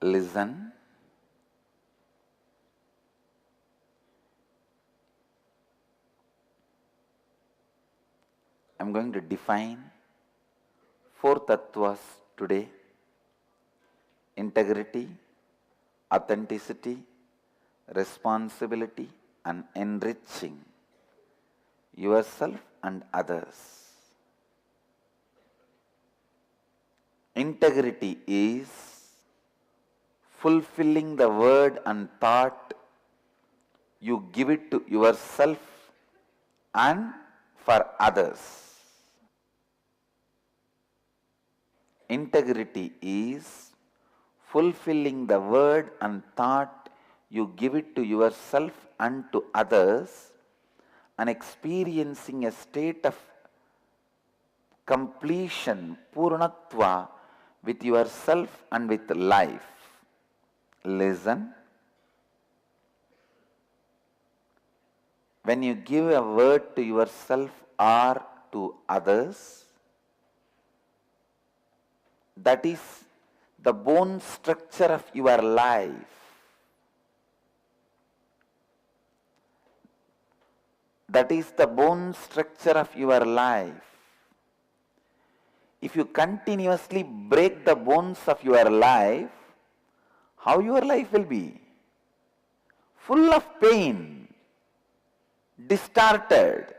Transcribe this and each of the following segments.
listen, I am going to define 4 tattvas today: integrity, authenticity, responsibility, and enriching yourself and others. Integrity is fulfilling the word and thought you give it to yourself and for others. Integrity is fulfilling the word and thought you give it to yourself and to others, and experiencing a state of completion, purnatva, with yourself and with life. Listen. When you give a word to yourself or to others, that is the bone structure of your life. That is the bone structure of your life. If you continuously break the bones of your life, how your life will be? Full of pain, distorted,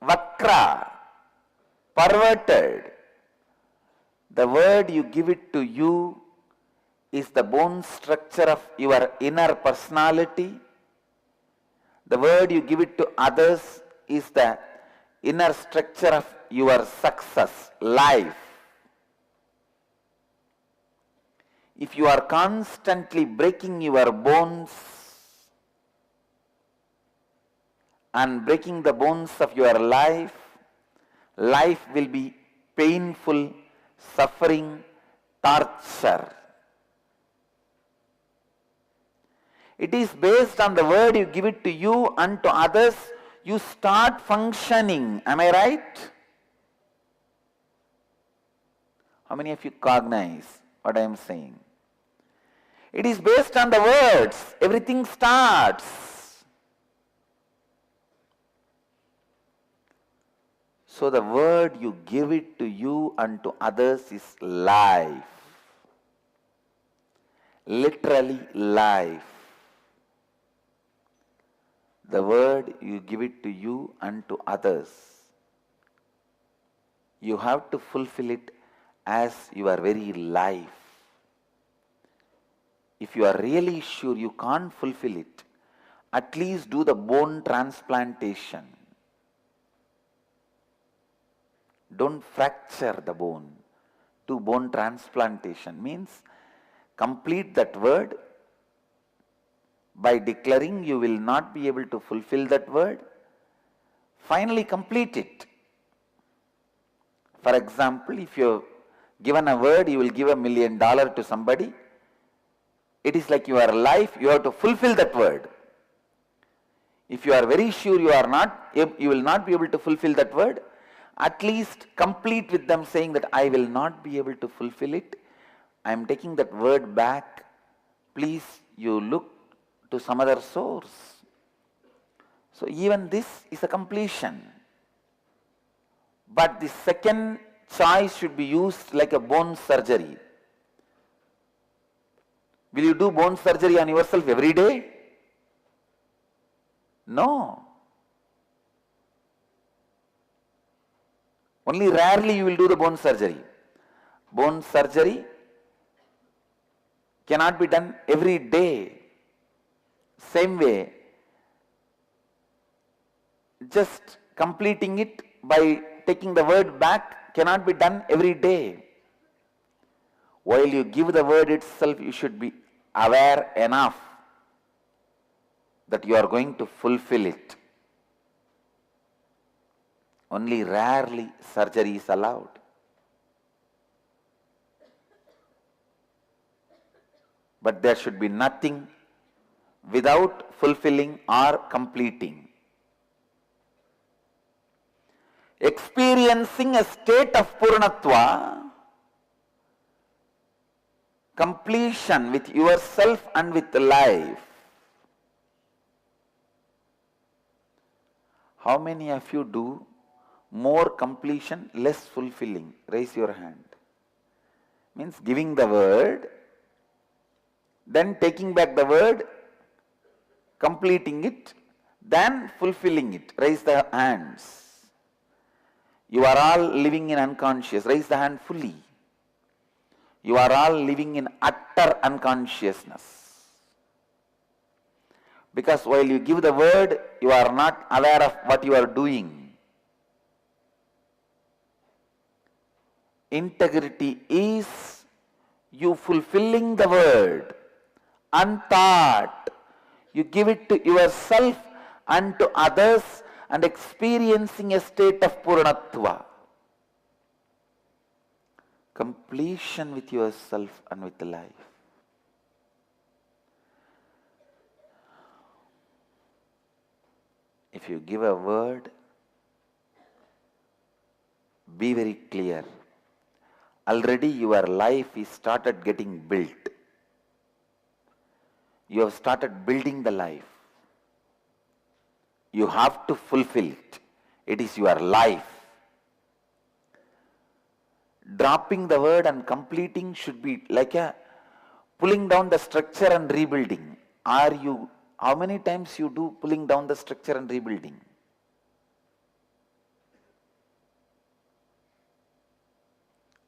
vakra, perverted. The word you give it to you is the bone structure of your inner personality. The word you give it to others is the inner structure of your success, life. If you are constantly breaking your bones and breaking the bones of your life, life will be painful, suffering, torture. It is based on the word you give it to you and to others, you start functioning. Am I right? How many of you cognize what I am saying? It is based on the words. Everything starts. So the word you give it to you and to others is life. Literally life. The word you give it to you and to others, you have to fulfill it as your very life. If you are really sure you can't fulfill it, at least do the bone transplantation. Don't fracture the bone. Do bone transplantation means complete that word. By declaring you will not be able to fulfill that word, finally complete it. For example, if you have given a word, you will give $1 million to somebody. It is like your life, you have to fulfill that word. If you are very sure you will not be able to fulfill that word, at least complete with them saying that I will not be able to fulfill it. I am taking that word back. Please, you look to some other source. So even this is a completion. But the second choice should be used like a bone surgery. Will you do bone surgery on yourself every day? No. Only rarely you will do the bone surgery. Bone surgery cannot be done every day. Same way, just completing it by taking the word back cannot be done every day. While you give the word itself, you should be aware enough that you are going to fulfill it. Only rarely surgery is allowed. But there should be nothing without fulfilling or completing. Experiencing a state of purnatva completion with yourself and with life. How many of you do more completion, less fulfilling? Raise your hand. Means giving the word, then taking back the word, completing it, then fulfilling it. Raise the hands. You are all living in unconscious. Raise the hand fully. You are all living in utter unconsciousness. Because while you give the word, you are not aware of what you are doing. Integrity is you fulfilling the word, unthought. You give it to yourself and to others and experiencing a state of Purnatva. Completion with yourself and with life. If you give a word, be very clear. Already your life is started getting built. You have started building the life. You have to fulfill it. It is your life. Dropping the word and completing should be like a pulling down the structure and rebuilding. How many times you do pulling down the structure and rebuilding?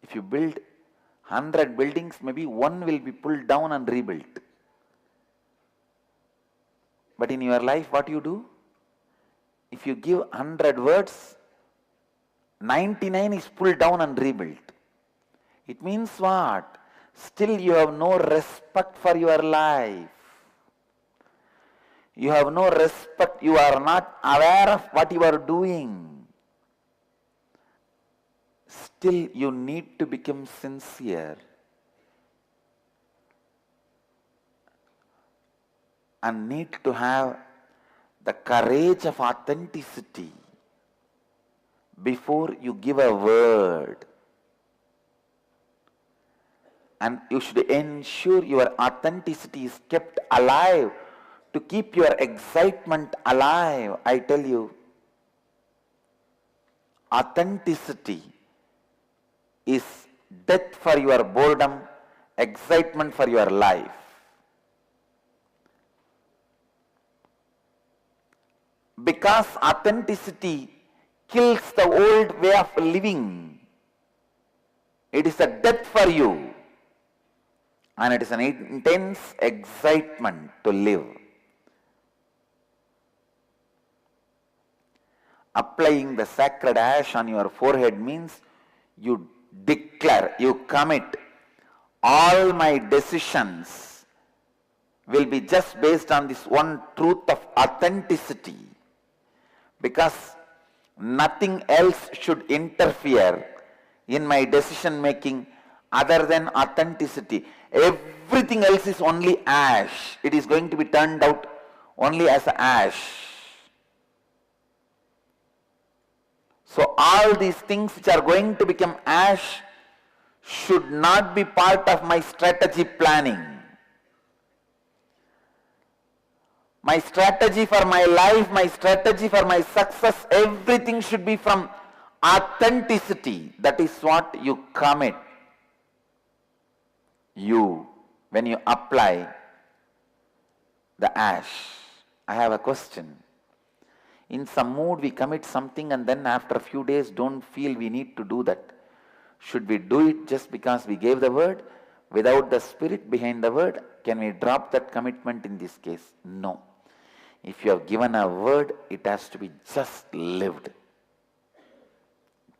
If you build 100 buildings, maybe one will be pulled down and rebuilt. But in your life, what you do? If you give 100 words, 99 is pulled down and rebuilt. It means what? Still you have no respect for your life. You have no respect. You are not aware of what you are doing. Still you need to become sincere. And need to have the courage of authenticity before you give a word. And you should ensure your authenticity is kept alive to keep your excitement alive. I tell you, authenticity is death for your boredom, excitement for your life. Because authenticity kills the old way of living. It is a death for you. And it is an intense excitement to live. Applying the sacred ash on your forehead means you declare, you commit, all my decisions will be just based on this one truth of authenticity. Because nothing else should interfere in my decision making other than authenticity. Everything else is only ash. It is going to be turned out only as ash. So all these things which are going to become ash should not be part of my strategy planning. My strategy for my life, my strategy for my success, everything should be from authenticity. That is what you commit. When you apply the ash. I have a question. In some mood we commit something and then after a few days don't feel we need to do that. Should we do it just because we gave the word? Without the spirit behind the word, can we drop that commitment in this case? No. If you have given a word, it has to be just lived.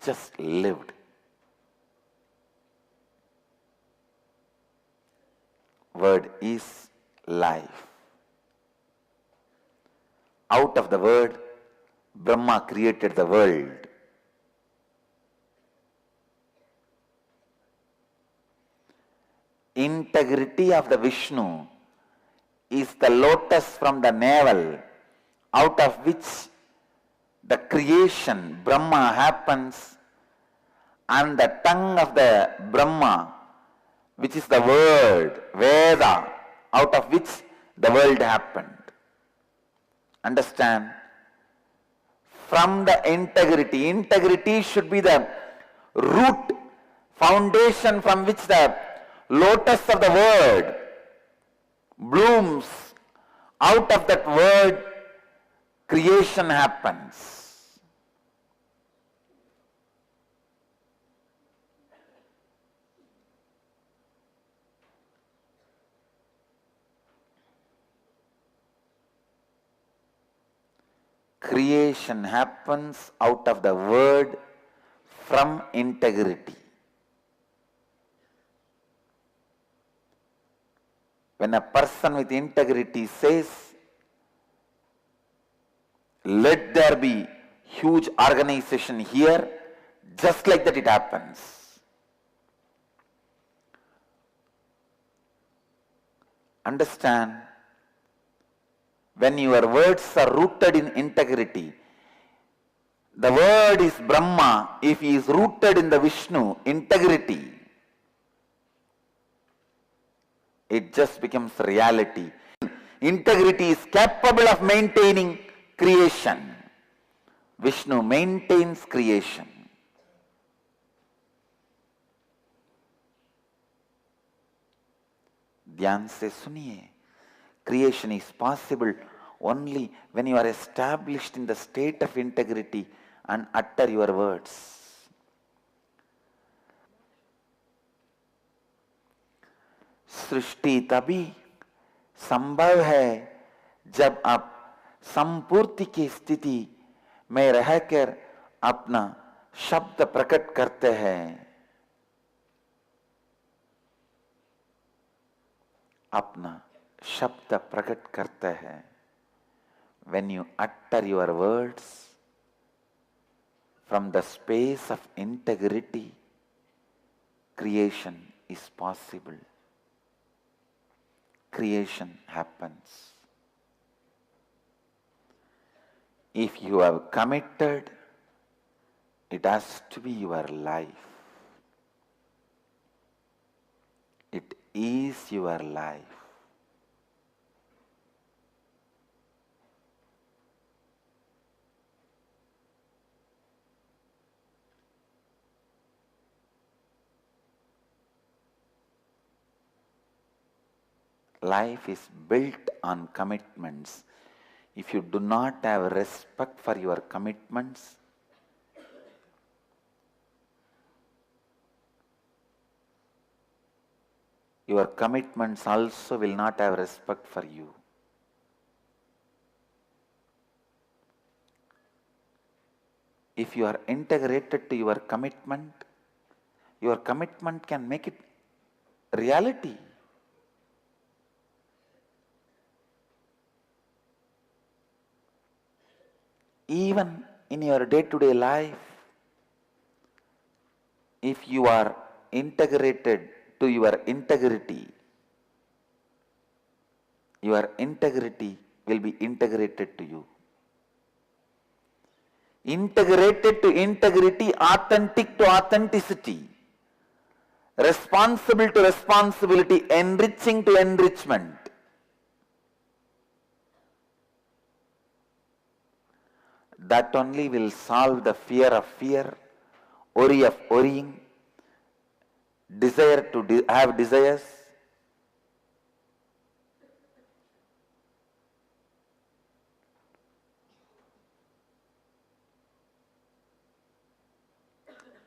Just lived. Word is life. Out of the word, Brahma created the world. Integrity of the Vishnu is the lotus from the navel, out of which the creation, Brahma, happens, and the tongue of the Brahma which is the word, Veda, out of which the world happened. Understand? From the integrity. Integrity should be the root, foundation from which the lotus of the word blooms. Out of that word, creation happens. Creation happens out of the word from integrity. When a person with integrity says, let there be huge organization here, just like that it happens. Understand? When your words are rooted in integrity, the word is Brahma. If he is rooted in the Vishnu, integrity, it just becomes reality. Integrity is capable of maintaining creation. Vishnu maintains creation. ध्यान से सुनिए. Creation is possible only when you are established in the state of integrity and utter your words. सृष्टि तभी संभव है जब आप संपूर्ति की स्थिति में रहकर अपना शब्द प्रकट करते हैं. अपना शब्द प्रकट करते हैं. When you utter your words from the space of integrity, creation is possible. Creation happens. If you have committed, it has to be your life. It is your life. Life is built on commitments. If you do not have respect for your commitments, your commitments also will not have respect for you. If you are integrated to your commitment can make it reality. Even in your day-to-day life, if you are integrated to your integrity will be integrated to you. Integrated to integrity, authentic to authenticity, responsible to responsibility, enriching to enrichment. That only will solve the fear of fear, worry of worrying, desire to have desires.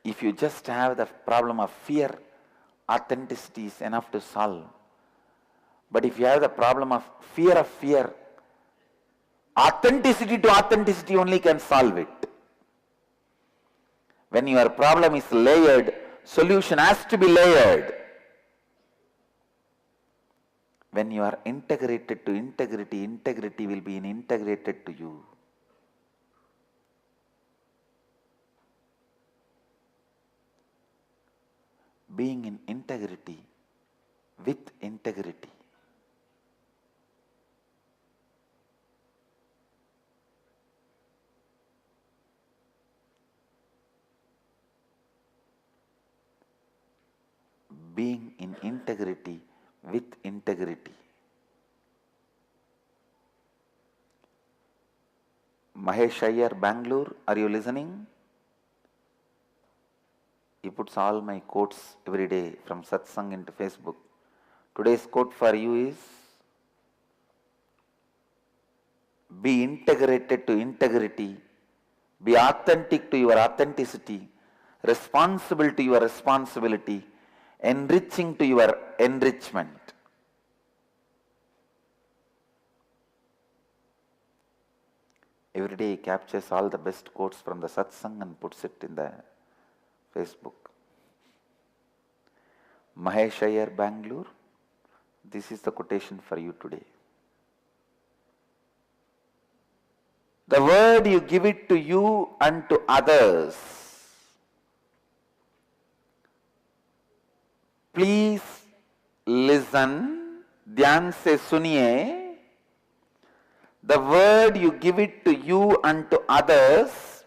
If you just have the problem of fear, authenticity is enough to solve. But if you have the problem of fear, authenticity to authenticity only can solve it. When your problem is layered, solution has to be layered. When you are integrated to integrity, integrity will be integrated to you. Being in integrity with integrity. being in integrity with integrity. Mahesh Iyer, Bangalore, are you listening? He puts all my quotes every day from satsang into Facebook. Today's quote for you is, be integrated to integrity, be authentic to your authenticity, responsible to your responsibility, enriching to your enrichment. Every day he captures all the best quotes from the satsang and puts it in the Facebook. Mahesh Iyer, Bangalore, this is the quotation for you today. The word you give it to you and to others. Please listen, ध्यान से सुनिए. The word you give it to you and to others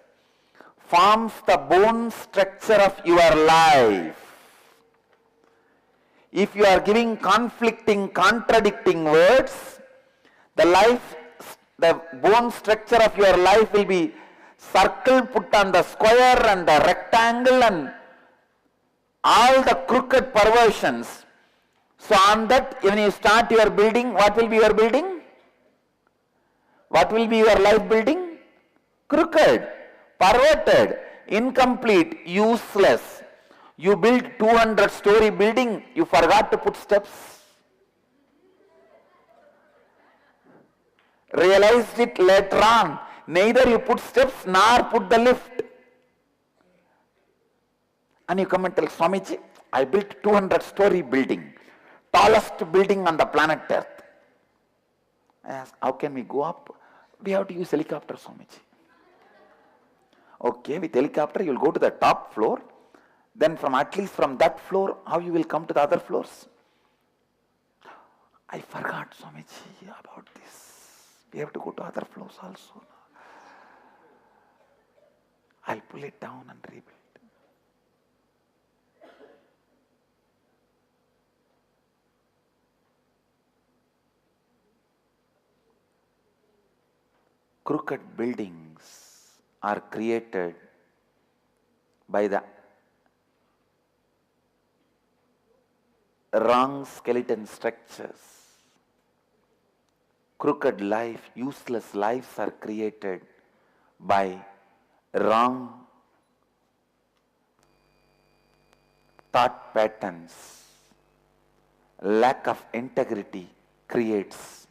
forms the bone structure of your life. If you are giving conflicting, contradicting words, the bone structure of your life will be circle put on the square and the rectangle and all the crooked perversions. So on that, when you start your building, what will be your building? What will be your life building? Crooked, perverted, incomplete, useless. You built 200-story building, you forgot to put steps. Realized it later on. Neither you put steps nor put the lift. And you come and tell Swamiji, I built 200-story building, tallest building on the planet Earth. I ask, how can we go up? We have to use helicopter, Swamiji. Okay, with helicopter you will go to the top floor. Then at least from that floor, how you will come to the other floors? I forgot, Swamiji, about this. We have to go to other floors also. I'll pull it down and rebuild. Crooked buildings are created by the wrong skeleton structures. Crooked life, useless lives are created by wrong thought patterns. Lack of integrity creates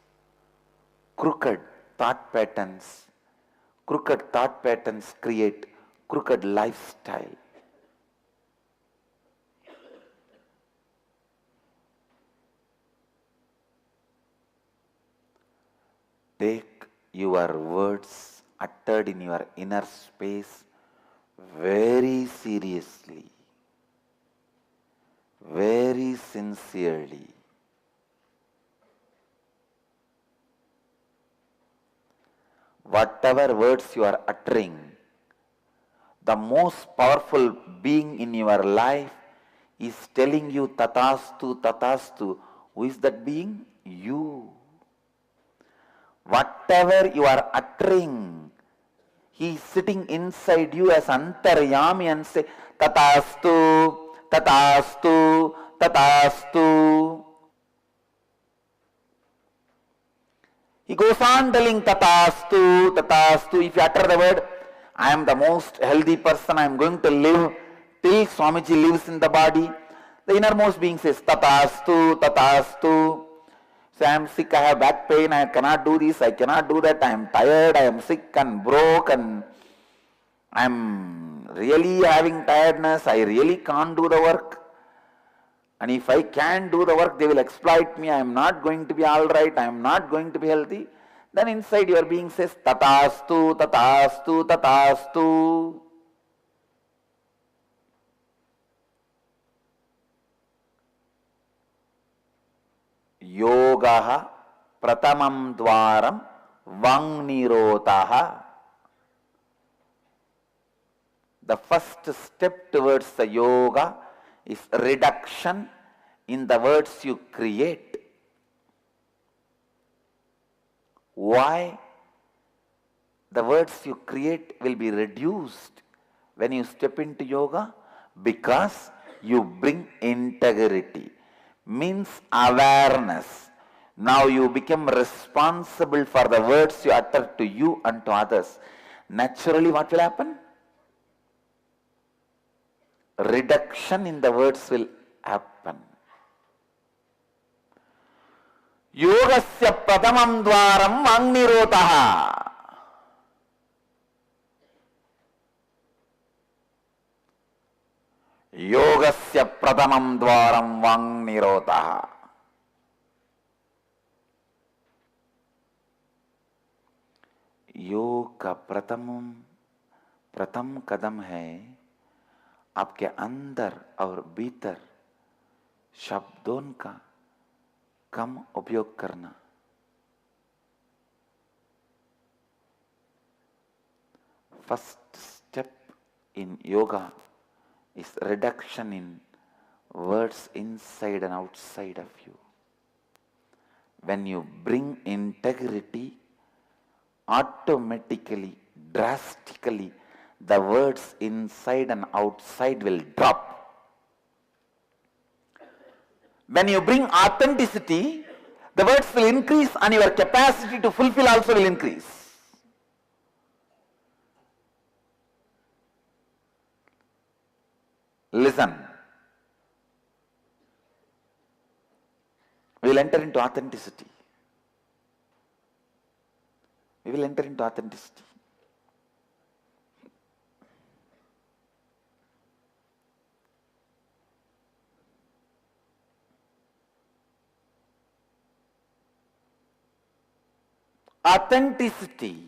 crooked thought patterns. Crooked thought patterns create crooked lifestyle. Take your words uttered in your inner space very seriously, very sincerely. Whatever words you are uttering, the most powerful being in your life is telling you tatastu, tatastu. Who is that being? You. Whatever you are uttering, he is sitting inside you as Antaryami and say, tatastu, tatastu, tatastu. He goes on telling tatastu, tatastu. If you utter the word, I am the most healthy person, I am going to live till Swamiji lives in the body. The innermost being says, tatastu, tatastu. So I am sick, I have back pain, I cannot do this, I cannot do that, I am tired, I am sick and broke and I am really having tiredness, I really can't do the work. And if I can't do the work, they will exploit me, I am not going to be alright, I am not going to be healthy. Then inside your being says, tatastu, tatastu, tatastu. Yogaha pratamam dwaram vangnirotaha. The first step towards the yoga is reduction in the words you create. Why? The words you create will be reduced when you step into yoga, because you bring integrity, means awareness. Now you become responsible for the words you utter to you and to others. Naturally, what will happen? Reduction in the words will happen. Yogasya pratamam dwaram vagnirotah. Yogasya pratamam dwaram vagnirotah. योग का प्रथम कदम है आपके अंदर और भीतर शब्दों का कम उपयोग करना. First step in yoga is reduction in words inside and outside of you. When you bring integrity, automatically, drastically, the words inside and outside will drop. When you bring authenticity, the words will increase and your capacity to fulfill also will increase. Listen. We will enter into authenticity. We will enter into authenticity. Authenticity.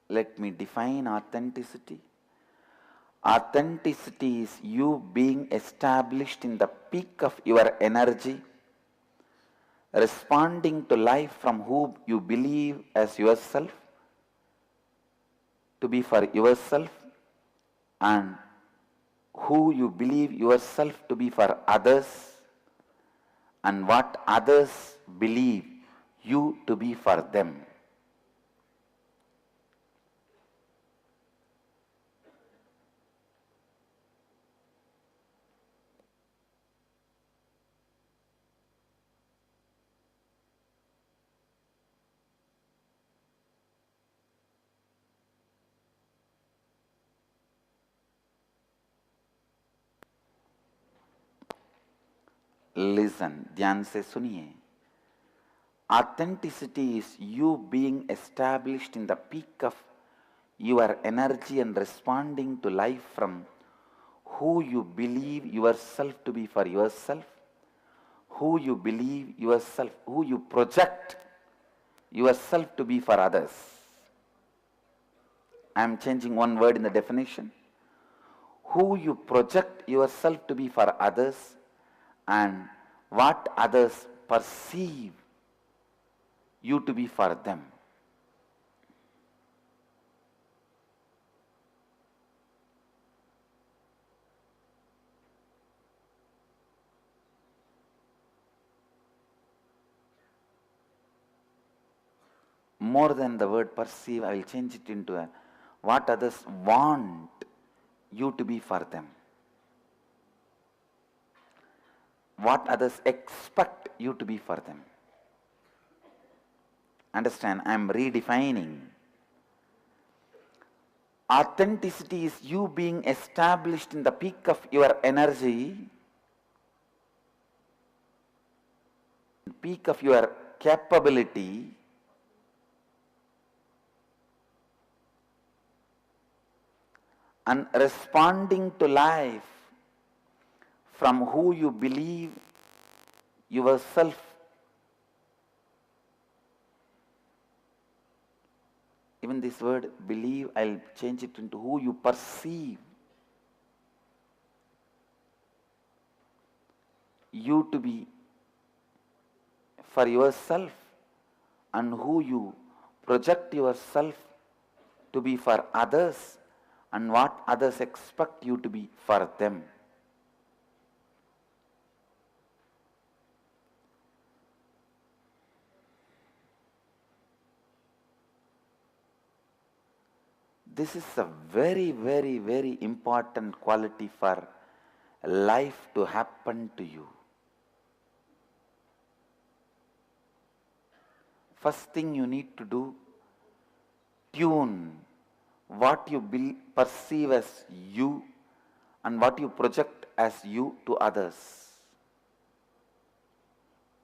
Let me define authenticity. Authenticity is you being established in the peak of your energy, responding to life from who you believe as yourself, to be for yourself, and who you believe yourself to be for others, and what others believe you to be for them. Listen, ध्यान से सुनिए. Authenticity is you being established in the peak of your energy and responding to life from who you believe yourself to be for yourself, who you believe yourself, who you project yourself to be for others. I am changing one word in the definition. Who you project yourself to be for others and what others perceive you to be for them. More than the word perceive, I will change it into what others want you to be for them. What others expect you to be for them. Understand, I am redefining. Authenticity is you being established in the peak of your energy, peak of your capability, and responding to life from who you believe yourself even this word believe, I'll change it into who you perceive you to be for yourself and who you project yourself to be for others and what others expect you to be for them. This is a very, very, very important quality for life to happen to you. First thing you need to do, tune what you perceive as you and what you project as you to others.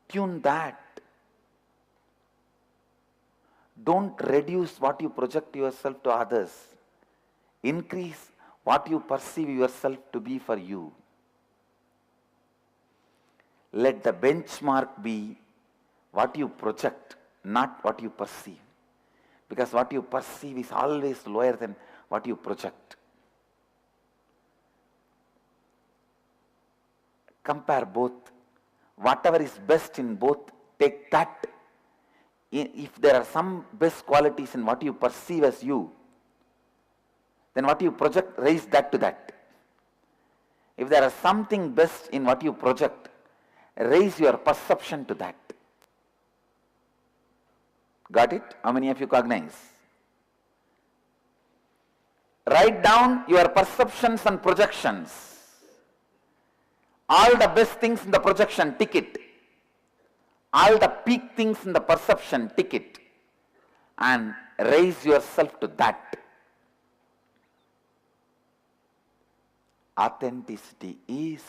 Tune that. Don't reduce what you project yourself to others. Increase what you perceive yourself to be for you. Let the benchmark be what you project, not what you perceive. Because what you perceive is always lower than what you project. Compare both. Whatever is best in both, take that. If there are some best qualities in what you perceive as you, then what you project, raise that to that. If there is something best in what you project, raise your perception to that. Got it? How many of you cognize? Write down your perceptions and projections. All the best things in the projection, tick it. All the peak things in the perception, tick it. And raise yourself to that. Authenticity is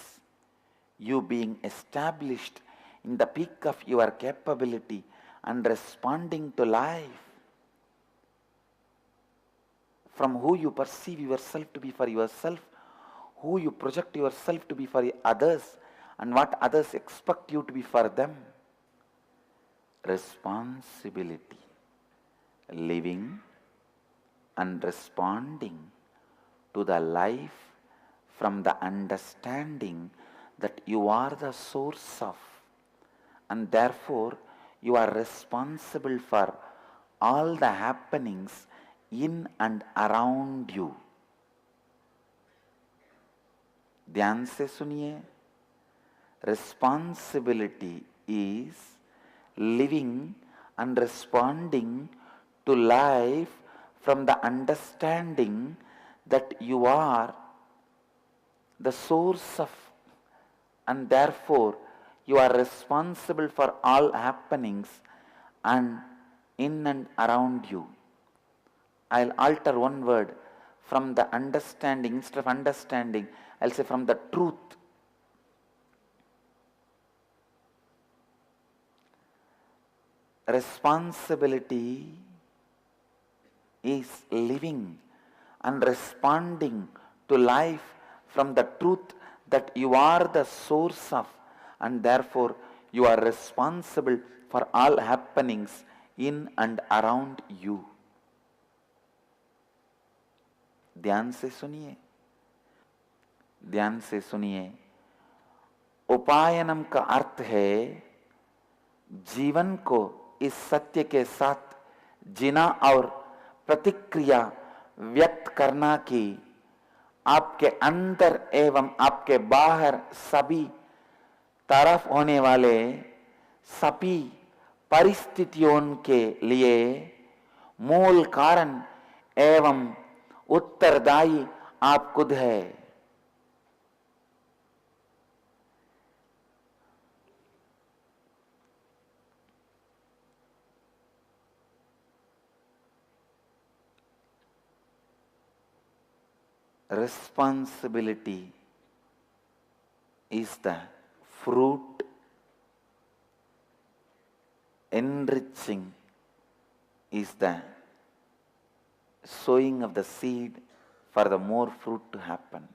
you being established in the peak of your capability and responding to life from who you perceive yourself to be for yourself, who you project yourself to be for others, and what others expect you to be for them. Responsibility, living and responding to the life from the understanding that you are the source of, and therefore you are responsible for all the happenings in and around you. ध्यान से सुनिए. Responsibility is living and responding to life from the understanding that you are the source of, and therefore you are responsible for all happenings and in and around you. I'll alter one word from the understanding. Instead of understanding, I'll say from the truth. Responsibility is living and responding to life from the truth that you are the source of, and therefore you are responsible for all happenings in and around you. ध्यान से सुनिए, ध्यान से सुनिए. उपायनम का अर्थ है जीवन को इस सत्य के साथ जीना और प्रतिक्रिया व्यक्त करना कि आपके अंदर एवं आपके बाहर सभी तरफ होने वाले सभी परिस्थितियों के लिए मूल कारण एवं उत्तरदायी आप खुद है. Responsibility is the fruit, enriching is the sowing of the seed for the more fruit to happen.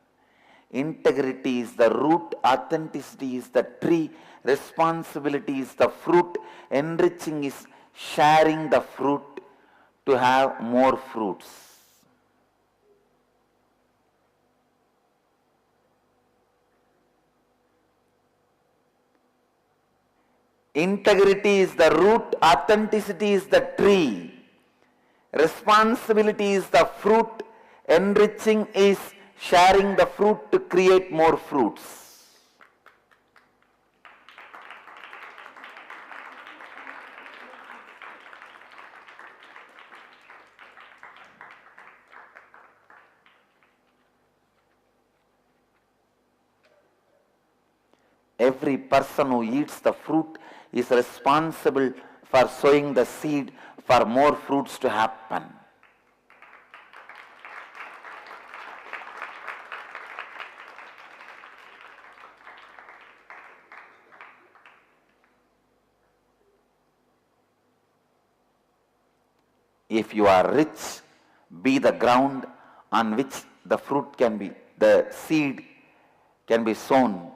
Integrity is the root, authenticity is the tree, responsibility is the fruit, enriching is sharing the fruit to have more fruits. Integrity is the root, authenticity is the tree, Responsibility is the fruit. Enriching is sharing the fruit to create more fruits. Every person who eats the fruit is responsible for sowing the seed for more fruits to happen. If you are rich, be the ground on which the seed can be sown.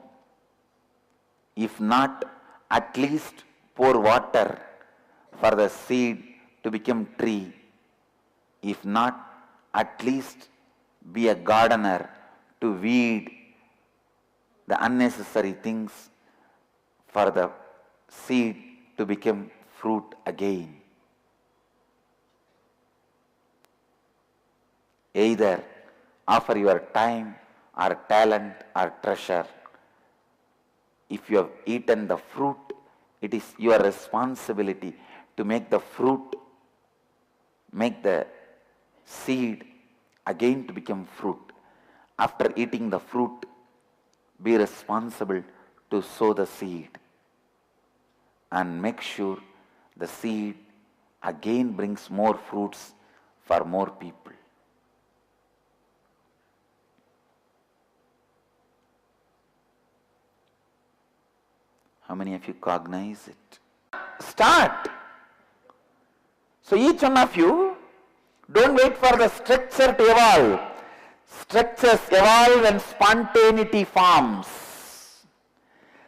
If not, at least pour water for the seed to become tree. If not, at least be a gardener to weed the unnecessary things for the seed to become fruit again. Either offer your time or talent or treasure. If you have eaten the fruit, it is your responsibility to make the fruit, make the seed again to become fruit. After eating the fruit, be responsible to sow the seed and make sure the seed again brings more fruits for more people. How many of you cognize it? Start. So each one of you, don't wait for the structure to evolve. Structures evolve when spontaneity forms.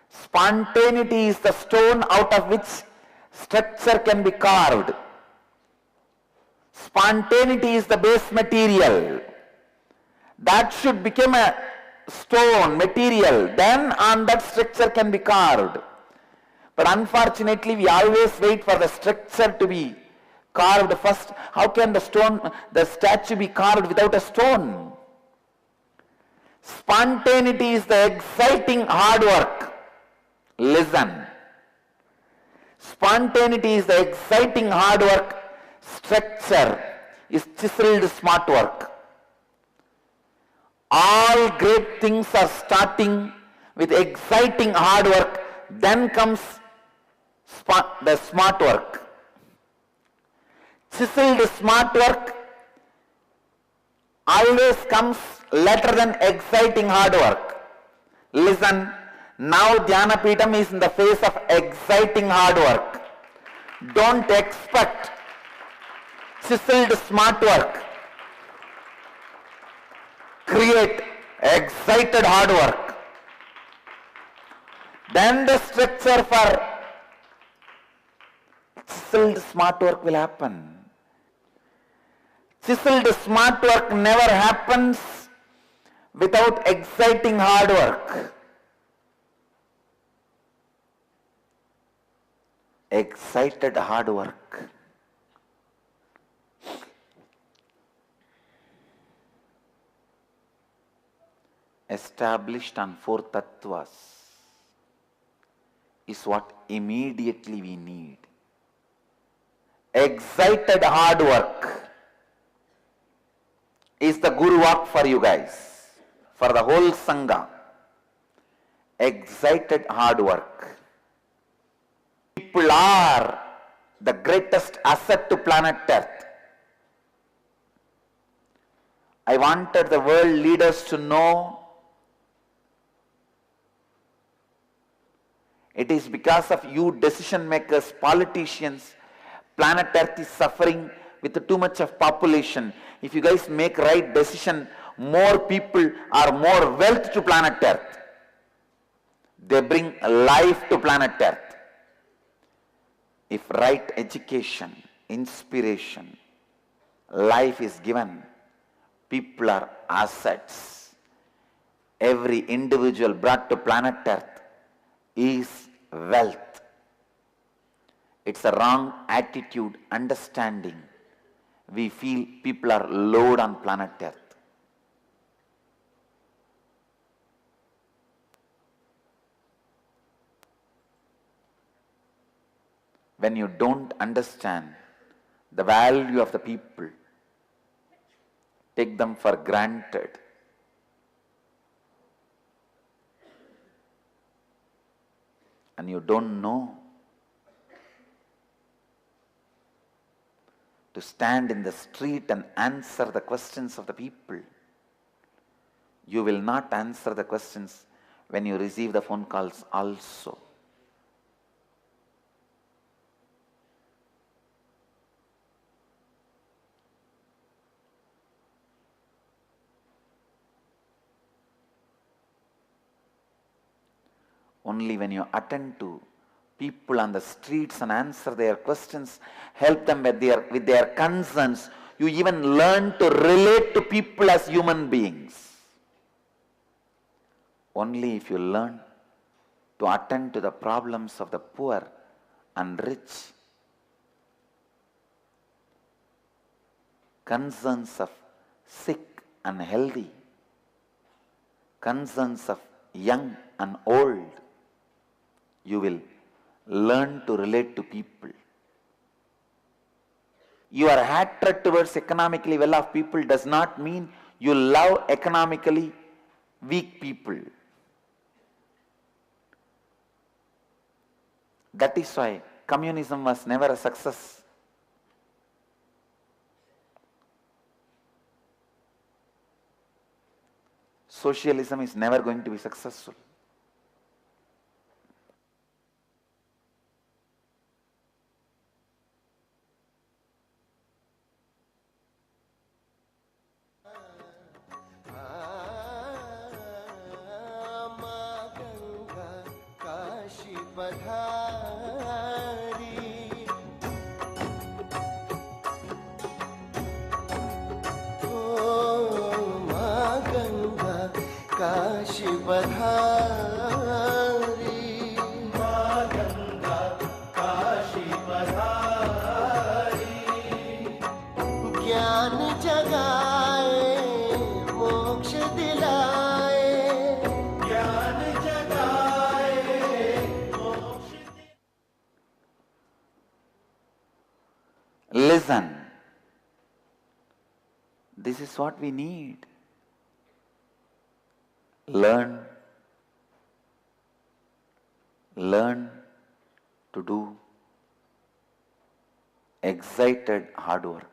Spontaneity is the stone out of which structure can be carved. Spontaneity is the base material. That should become a stone material. Then on that structure can be carved. But unfortunately, we always wait for the structure to be carved first. How can the statue be carved without a stone? Spontaneity is the exciting hard work. Listen. Spontaneity is the exciting hard work. Structure is chiseled smart work. All great things are starting with exciting hard work. Then comes the smart work. Chiseled smart work always comes later than exciting hard work. Listen, now Dhyanapeetham is in the phase of exciting hard work. Don't expect chiseled smart work. Create excited hard work. Then the structure for chiseled smart work will happen. Chiseled smart work never happens without exciting hard work. Excited hard work. Established on 4 tattvas is what immediately we need. Excited hard work is the Guru walk for you guys, for the whole Sangha. Excited hard work. People are the greatest asset to planet Earth. I wanted the world leaders to know it is because of you decision makers, politicians, planet Earth is suffering with too much of population. If you guys make right decision, more people or more wealth to planet Earth. They bring life to planet Earth. If right education, inspiration, life is given, people are assets. Every individual brought to planet Earth is wealth. It's a wrong attitude, understanding, we feel people are low on planet Earth. When you don't understand the value of the people, take them for granted, and you don't know to stand in the street and answer the questions of the people. You will not answer the questions when you receive the phone calls also. Only when you attend to people on the streets and answer their questions, help them with their concerns, you even learn to relate to people as human beings. Only if you learn to attend to the problems of the poor and rich, concerns of sick and healthy, concerns of young and old, you will learn to relate to people. Your hatred towards economically well-off people does not mean you love economically weak people. That is why communism was never a success. Socialism is never going to be successful. Kashi पधारी माँ गंगा काशी पधारी ज्ञान जगाए मोक्ष दिलाए ज्ञान जगाए मोक्ष Listen. This is what we need. Learn to do excited hard work.